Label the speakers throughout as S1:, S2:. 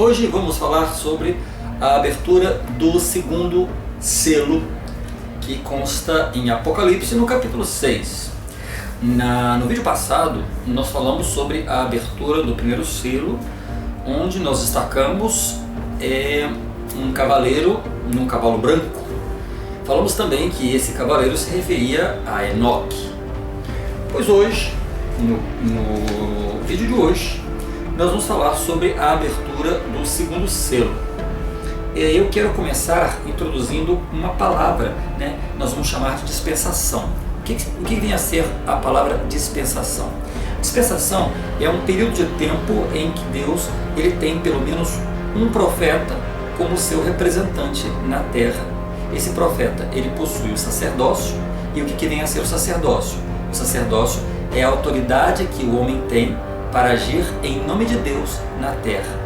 S1: Hoje vamos falar sobre a abertura do segundo selo, que consta em Apocalipse no capítulo 6. No vídeo passado nós falamos sobre a abertura do primeiro selo, onde nós destacamos um cavaleiro num cavalo branco. Falamos também que esse cavaleiro se referia a Enoque. Pois hoje, no vídeo de hoje, nós vamos falar sobre a abertura do segundo selo. Eu quero começar introduzindo uma palavra, né? Nós vamos chamar de dispensação. O que vem a ser a palavra dispensação? Dispensação é um período de tempo em que Deus ele tem pelo menos um profeta como seu representante na terra. Esse profeta ele possui o sacerdócio. E o que vem a ser o sacerdócio? O sacerdócio é a autoridade que o homem tem para agir em nome de Deus na terra.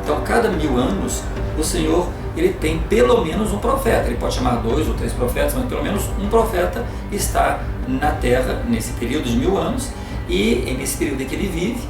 S1: Então, cada 1000 anos, o Senhor ele tem pelo menos um profeta. Ele pode chamar 2 ou 3 profetas, mas pelo menos um profeta está na terra nesse período de 1000 anos. E nesse período em que ele vive,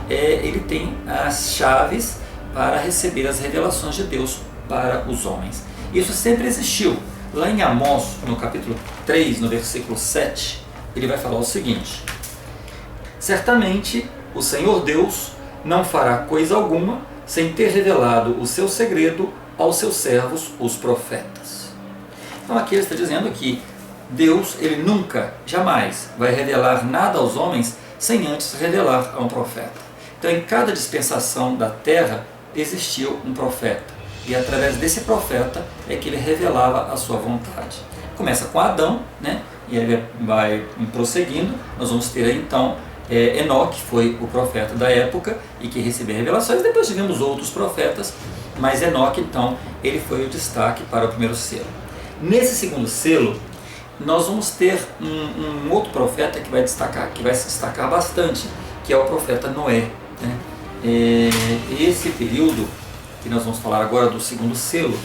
S1: ele tem as chaves para receber as revelações de Deus para os homens. Isso sempre existiu. Lá em Amós, no capítulo 3, no versículo 7, ele vai falar o seguinte: certamente o Senhor Deus não fará coisa alguma sem ter revelado o seu segredo aos seus servos, os profetas. Então aqui ele está dizendo que Deus, ele nunca, jamais vai revelar nada aos homens sem antes revelar a um profeta. Então em cada dispensação da terra existiu um profeta. E através desse profeta é que ele revelava a sua vontade. Começa com Adão, né? E ele vai prosseguindo. Nós vamos ter aí então Enoque, foi o profeta da época e que recebeu revelações. Depois tivemos outros profetas, mas Enoque então ele foi o destaque para o primeiro selo. Nesse segundo selo nós vamos ter um outro profeta que vai se destacar bastante, que é o profeta Noé, né? Esse período que nós vamos falar agora do segundo selo,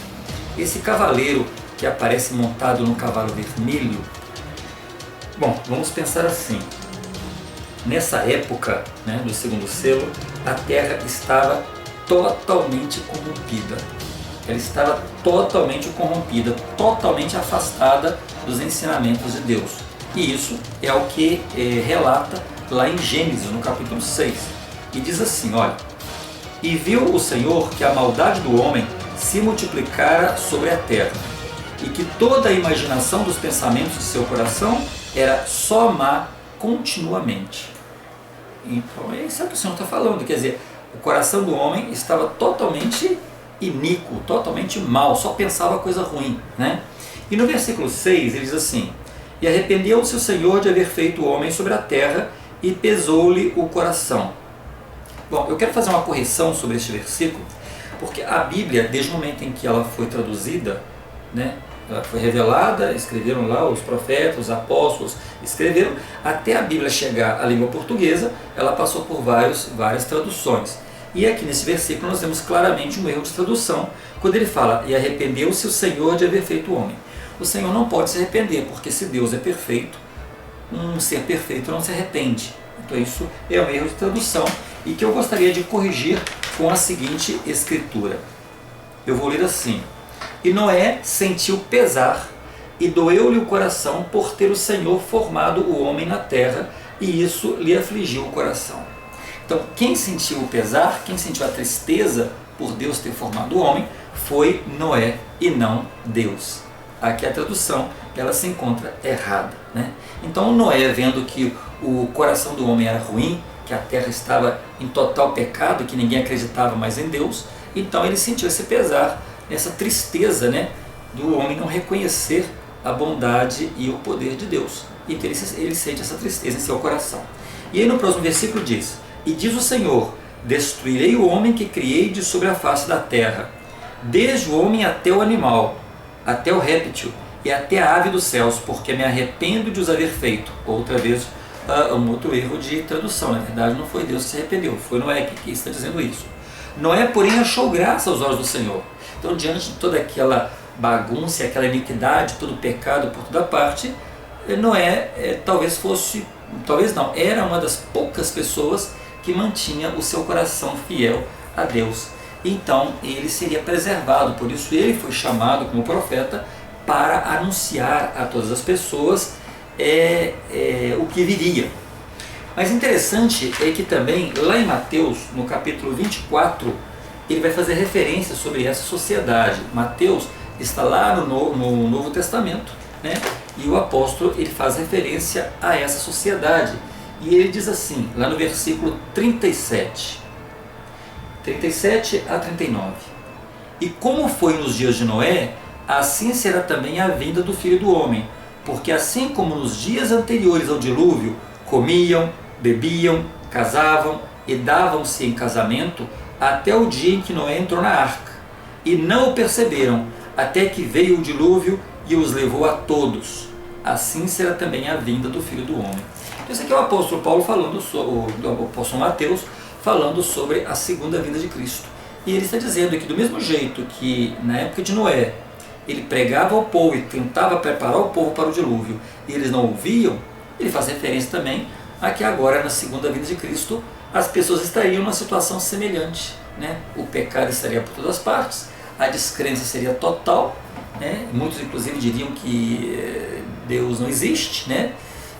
S1: esse cavaleiro que aparece montado no cavalo vermelho. Bom, vamos pensar assim: nessa época, né, do segundo selo, a terra estava totalmente corrompida. Ela estava totalmente corrompida, totalmente afastada dos ensinamentos de Deus. E isso é o que relata lá em Gênesis, no capítulo 6. E diz assim, olha: e viu o Senhor que a maldade do homem se multiplicara sobre a terra, e que toda a imaginação dos pensamentos de seu coração era só má continuamente. Então é isso que o Senhor está falando, quer dizer, o coração do homem estava totalmente iníquo, totalmente mau, só pensava coisa ruim, né? E no versículo 6 ele diz assim: e arrependeu-se o Senhor de haver feito o homem sobre a terra, e pesou-lhe o coração. Bom, eu quero fazer uma correção sobre este versículo, porque a Bíblia, desde o momento em que ela foi traduzida, né, ela foi revelada, escreveram lá os profetas, os apóstolos, escreveram, até a Bíblia chegar à língua portuguesa, ela passou por várias traduções. E aqui nesse versículo nós vemos claramente um erro de tradução, quando ele fala: e arrependeu-se o Senhor de haver feito o homem. O Senhor não pode se arrepender, porque se Deus é perfeito, um ser perfeito não se arrepende. Então isso é um erro de tradução, e que eu gostaria de corrigir com a seguinte escritura. Eu vou ler assim: e Noé sentiu pesar, e doeu-lhe o coração por ter o Senhor formado o homem na terra, e isso lhe afligiu o coração. Então, quem sentiu o pesar, quem sentiu a tristeza por Deus ter formado o homem, foi Noé e não Deus. Aqui a tradução ela se encontra errada, né? Então Noé, vendo que o coração do homem era ruim, que a terra estava em total pecado, que ninguém acreditava mais em Deus, então ele sentiu esse pesar, essa tristeza, né, do homem não reconhecer a bondade e o poder de Deus. Então ele sente essa tristeza em seu coração. E aí no próximo versículo diz: e diz o Senhor: destruirei o homem que criei de sobre a face da terra, desde o homem até o animal, até o réptil e até a ave dos céus, porque me arrependo de os haver feito. Outra vez um outro erro de tradução. Na verdade não foi Deus que se arrependeu, foi Noé que está dizendo isso. Noé, porém, achou graça aos olhos do Senhor. Então, diante de toda aquela bagunça, aquela iniquidade, todo o pecado por toda parte, Noé era uma das poucas pessoas que mantinha o seu coração fiel a Deus. então ele seria preservado. Por isso ele foi chamado como profeta para anunciar a todas as pessoas o que viria. Mas interessante é que também lá em Mateus, no capítulo 24, ele vai fazer referência sobre essa sociedade. Mateus está lá no Novo Testamento, né? E o apóstolo ele faz referência a essa sociedade. E ele diz assim, lá no versículo 37 a 39: E como foi nos dias de Noé, assim será também a vinda do Filho do Homem. Porque assim como nos dias anteriores ao dilúvio, comiam, bebiam, casavam e davam-se em casamento, até o dia em que Noé entrou na arca. E não o perceberam, até que veio o dilúvio e os levou a todos. Assim será também a vinda do Filho do Homem. Então, esse aqui é o apóstolo Paulo falando, o apóstolo Mateus, falando sobre a segunda vinda de Cristo. E ele está dizendo que do mesmo jeito que na época de Noé, ele pregava ao povo e tentava preparar o povo para o dilúvio, e eles não ouviam, ele faz referência também a que agora, na segunda vinda de Cristo, as pessoas estariam numa situação semelhante, né? O pecado estaria por todas as partes, a descrença seria total, né? Muitos inclusive diriam que Deus não existe, né?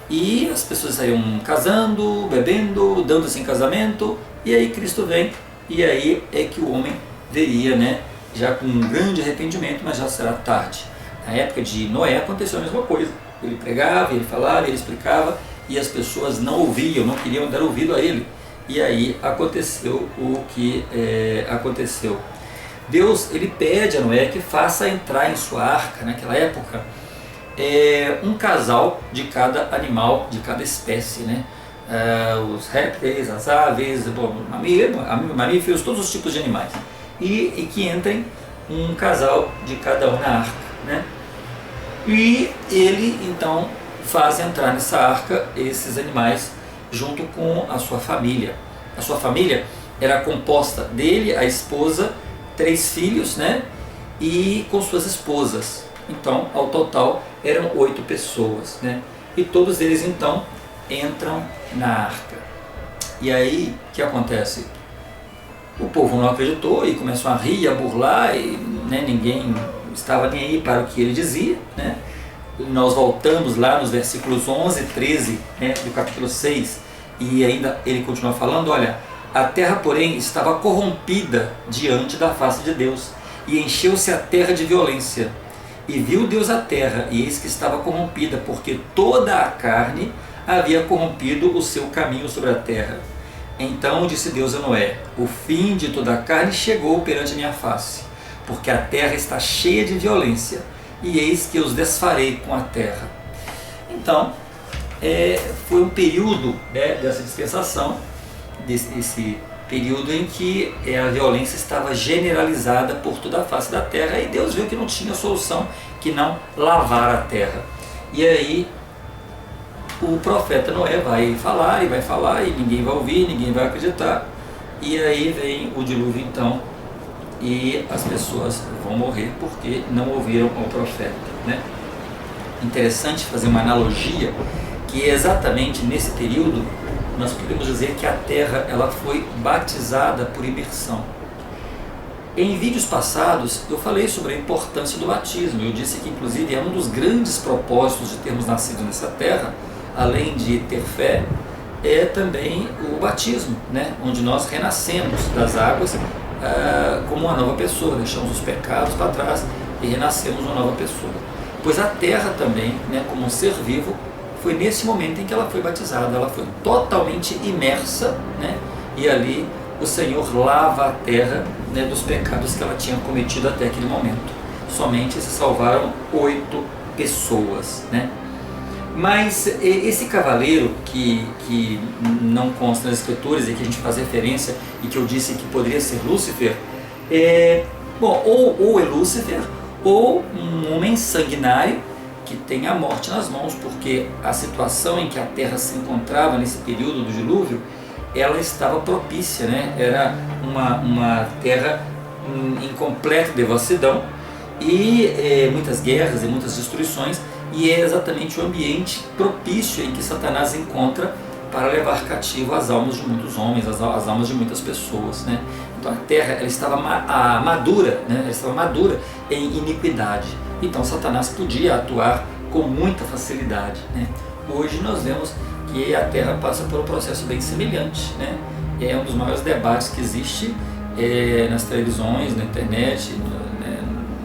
S1: E as pessoas estariam casando, bebendo, dando-se em casamento, e aí Cristo vem, e aí é que o homem veria, né? Já com um grande arrependimento, mas já será tarde. Na época de Noé aconteceu a mesma coisa. Ele pregava, ele falava, ele explicava, e as pessoas não ouviam, não queriam dar ouvido a ele. E aí aconteceu o que aconteceu. Deus ele pede a Noé que faça entrar em sua arca, naquela época, um casal de cada animal, de cada espécie, né? Os répteis, as aves, mamíferos, todos os tipos de animais. E que entrem um casal de cada um na arca, né? E ele então faz entrar nessa arca esses animais junto com a sua família. A sua família era composta dele, a esposa, 3 filhos, né? E com suas esposas. Então, ao total, eram 8 pessoas, né? E todos eles então entram na arca. E aí, o que acontece? O povo não acreditou e começou a rir, a burlar, e né, ninguém estava nem aí para o que ele dizia, né? Nós voltamos lá nos versículos 11 e 13, né, do capítulo 6, e ainda ele continua falando, olha, a terra porém estava corrompida diante da face de Deus, e encheu-se a terra de violência. E viu Deus a terra, e eis que estava corrompida, porque toda a carne havia corrompido o seu caminho sobre a terra. Então disse Deus a Noé, o fim de toda a carne chegou perante a minha face, porque a terra está cheia de violência, e eis que os desfarei com a terra. Então, foi um período, né, dessa dispensação, desse período em que a violência estava generalizada por toda a face da terra, e Deus viu que não tinha solução que não lavar a terra. E aí o profeta Noé vai falar, e ninguém vai ouvir, ninguém vai acreditar, e aí vem o dilúvio então, e as pessoas vão morrer porque não ouviram o profeta, né? Interessante fazer uma analogia, que exatamente nesse período nós podemos dizer que a terra ela foi batizada por imersão. Em vídeos passados eu falei sobre a importância do batismo. Eu disse que inclusive é um dos grandes propósitos de termos nascido nessa terra, além de ter fé, é também o batismo, né? Onde nós renascemos das águas como uma nova pessoa, deixamos os pecados para trás e renascemos uma nova pessoa. Pois a terra também, né, como um ser vivo, foi nesse momento em que ela foi batizada, ela foi totalmente imersa, né? E ali o Senhor lava a terra, né, dos pecados que ela tinha cometido até aquele momento. Somente se salvaram 8 pessoas, né? Mas esse cavaleiro que não consta nas escrituras e que a gente faz referência e que eu disse que poderia ser Lúcifer, ou é Lúcifer ou um homem sanguinário que tem a morte nas mãos, porque a situação em que a terra se encontrava nesse período do dilúvio, ela estava propícia, né? Era uma terra em completa devassidão e muitas guerras e muitas destruições, e é exatamente o ambiente propício em que Satanás encontra para levar cativo as almas de muitos homens, as almas de muitas pessoas, né? Então a terra ela estava madura, né? Ela estava madura em iniquidade. Então Satanás podia atuar com muita facilidade, né? Hoje nós vemos que a terra passa por um processo bem semelhante, né? É um dos maiores debates que existe nas televisões, na internet,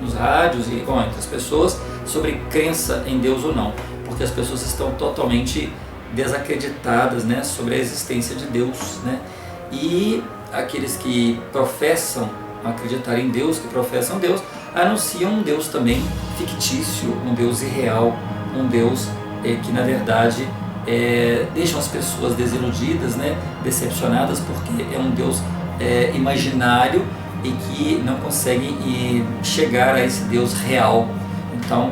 S1: nos rádios e entre as pessoas sobre crença em Deus ou não, porque as pessoas estão totalmente desacreditadas, né, sobre a existência de Deus, né? E aqueles que professam acreditar em Deus, que professam Deus, anunciam um Deus também fictício, um Deus irreal, um Deus que na verdade deixam as pessoas desiludidas, né, decepcionadas, porque é um Deus imaginário e que não conseguem chegar a esse Deus real. Então,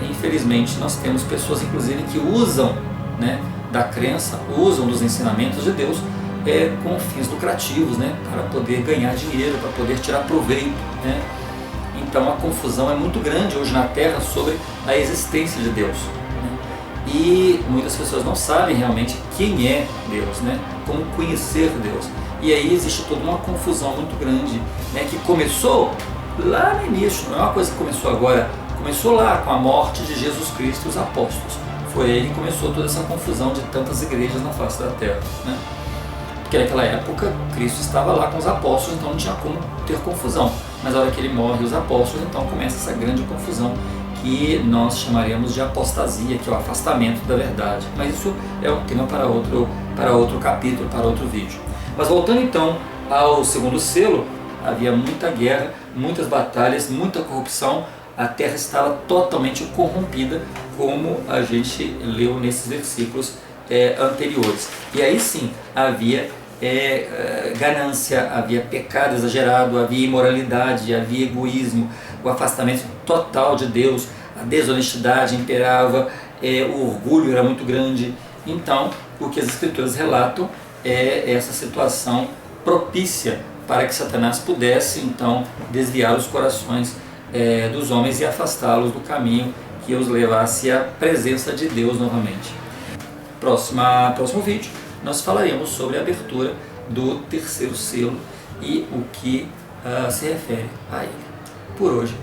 S1: infelizmente, nós temos pessoas, inclusive, que usam, né, da crença, usam dos ensinamentos de Deus com fins lucrativos, né, para poder ganhar dinheiro, para poder tirar proveito, né? Então, a confusão é muito grande hoje na Terra sobre a existência de Deus, né? E muitas pessoas não sabem realmente quem é Deus, né? Como conhecer Deus. E aí existe toda uma confusão muito grande, né, que começou lá no início, não é uma coisa que começou agora, começou lá com a morte de Jesus Cristo e os apóstolos. Foi aí que começou toda essa confusão de tantas igrejas na face da terra, né? Porque naquela época Cristo estava lá com os apóstolos, então não tinha como ter confusão. Mas na hora que ele morre os apóstolos, então começa essa grande confusão que nós chamaremos de apostasia, que é o afastamento da verdade. Mas isso é um tema para outro capítulo, para outro vídeo. Mas voltando então ao segundo selo, havia muita guerra, muitas batalhas, muita corrupção, a terra estava totalmente corrompida, como a gente leu nesses versículos anteriores. E aí sim, havia ganância, havia pecado exagerado, havia imoralidade, havia egoísmo, o afastamento total de Deus, a desonestidade imperava, o orgulho era muito grande. Então, o que as Escrituras relatam é essa situação propícia para que Satanás pudesse então desviar os corações dos homens e afastá-los do caminho que os levasse à presença de Deus novamente. Próximo vídeo nós falaremos sobre a abertura do terceiro selo e o que se refere a ele. Por hoje